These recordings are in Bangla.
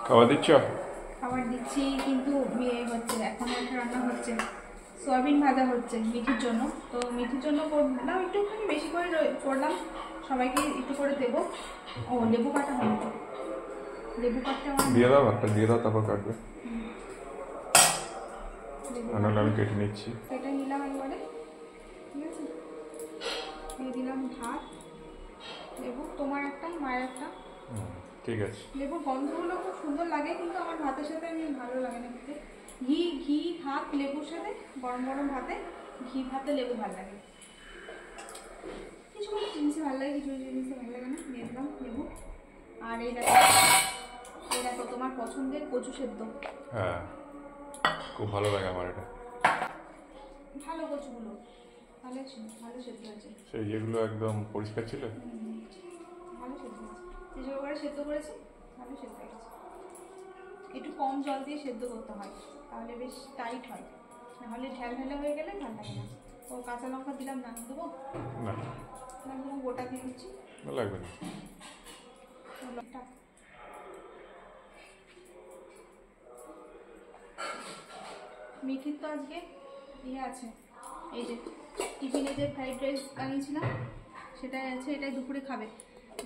খাবার দিচ্ছ? খাবার দিচ্ছি কিন্তু বিয়ে হচ্ছে, এখন একটা রান্না হচ্ছে, সয়াবিন ভাজা হচ্ছে মিঠির জন্য। তো মিঠির জন্য করলাম একটুখানি বেশি করে করলাম, সবাইকে একটু করে দেবো। ও লেবু কাটা হবে তো, লেবু কাটতে আমার দিয়ে দাও, একটা দিয়ে দাও, তারপর কাটবে। আমি কেটে নিচ্ছি। কেটে নিলাম একবারে, ঠিক আছে। দিয়ে দিলাম ভাত, লেবু, তোমার একটা মায়ের একটা। ঠিক আছে। লেবুর গন্ধগুলো খুব সুন্দর লাগে, কিন্তু আমার ভাতের সাথে আমি ভালো লাগে না খেতে। ঘি ভাত লেবুর সাথে, গরম গরম ভাতে ঘি ভাতে লেবু ভালো লাগে। কিছু কিছু জিনিসে ভালো লাগে, কিছু কিছু জিনিসে ভালো লাগে না। দিয়ে দিলাম লেবু। আর এই দেখো তোমার পছন্দের কচু সেদ্ধ। হ্যাঁ, খুব ভালো লাগে আমার এটা। ভালো কচুগুলো ভালো ভালো সেদ্ধ হয়েছে। সেই যেগুলো একদম পরিষ্কার ছিল। ভালো সেদ্ধ হয়েছে, যেসব করে সেদ্ধ করেছি ভালো সেদ্ধ হয়েছে। একটু কম জল দিয়ে সেদ্ধ করতে হয়, তাহলে বেশ টাইট হয়, নাহলে ঢেলা হয়ে গেলে ভালো লাগে না। ও কাঁচা লঙ্কা দিলাম না, দেবো না, একদম গোটা দিয়ে দিচ্ছি, লাগবে না। মিঠির তো আজকে ইয়ে আছে, এই যে টিফিনে যে ফ্রাইড রাইস বানিয়েছিলাম সেটাই আছে, এটাই দুপুরে খাবে।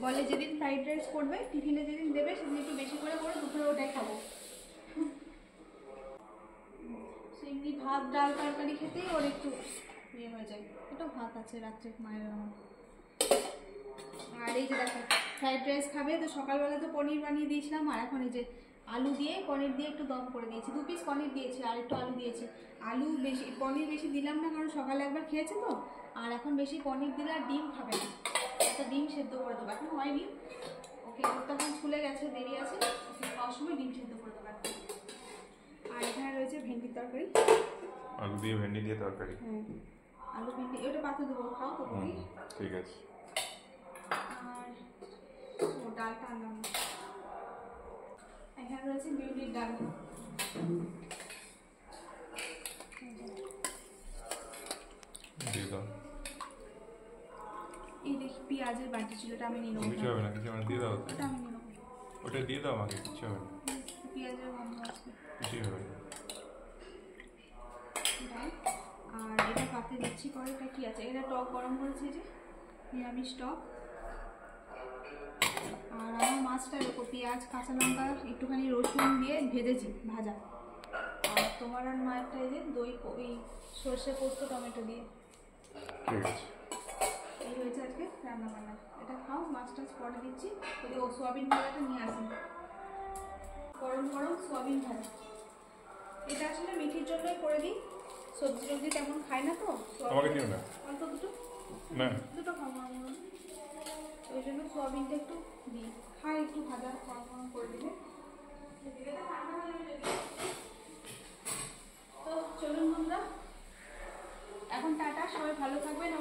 বলে যেদিন ফ্রাইড রাইস করবে টিফিনে, যেদিন দেবে সেদিন একটু বেশি করে দুপুরে ওটাই খাবো। এমনি ভাত ডাল তরকারি খেতেই ওর একটু ইয়ে হয়ে যায়। এটাও ভাত আছে রাত্রে মায়ের আমার। আর এই যে দেখো ফ্রাইড রাইস খাবে, তো সকালবেলা তো পনির বানিয়ে দিয়েছিলাম, আর এখন এই যে আলু দিয়ে পনির দিয়ে একটু দম করে দিয়েছি, 2 পিস পনির দিয়েছি আর একটু আলু দিয়েছি। আলু বেশি, পনির বেশি দিলাম না, কারণ সকালে একবার খেয়েছে তো। আর এখন বেশি পনির দিলে আর ডিম খাবে না, একটা ডিম সেদ্ধ করে দেবো, এখন হয়নি ওকে, তখন স্কুলে গেছে, দেরি আছে, খাওয়ার সময় ডিম সেদ্ধ করে দেবো। আর এখানে রয়েছে ভেন্ডির তরকারি, আলু দিয়ে ভেন্ডি দিয়ে তরকারি। হ্যাঁ আলু ভেন্ডি, ওটা পাতে দেবো, খাও তো তুমি। ঠিক আছে। আর ও ডালটা আনলাম না, এখানে রয়েছে বিউলির ডাল। দিয়ে দাও। এই দেখি পেঁয়াজের বাটি ছিল, এটা আমি নিয়ে নেবো। কিছু হবে না, কিছু হবে না, দিয়ে দাও। ওটা আমি নিয়ে নেবো, ওটা দিয়ে দাও আমাকে, কিছু হবে না। পেঁয়াজের গন্ধ আসবে। কিছুই হবে না। ডাল, আর এটা পাতে দিচ্ছি করে, এটা কি আছে, এটা টক গরম করেছি, যে নিরামিষ টক। আর আমার মাছটার উপর পেঁয়াজ কাঁচা লঙ্কা একটুখানি রসুন দিয়ে ভেজেছি, ভাজা। আর তোমার আর মায়েরটা এই যে দই, ওই সর্ষে পোস্ত টমেটো দিয়ে। ঠিক আছে। এই হয়েছে আজকে রান্না বান্না, এটা খাও, মাছ টাছ পরে দিচ্ছি। যদি ও সোয়াবিন ভাজাটা নিয়ে আসি, গরম গরম সোয়াবিন ভাজা। এটা আসলে মিঠির জন্যই করে দিই, সবজি টবজি তেমন খায় না তো। আমাকে দিও না। অল্প দুটো, না, দুটো খাবো আমি, ওই জন্য সোয়াবিনটা একটু দিই, খায় একটু ভাজা গরম গরম করে দিলে। তো চলুন বন্ধুরা, এখন টাটা, সবাই ভালো থাকবেন।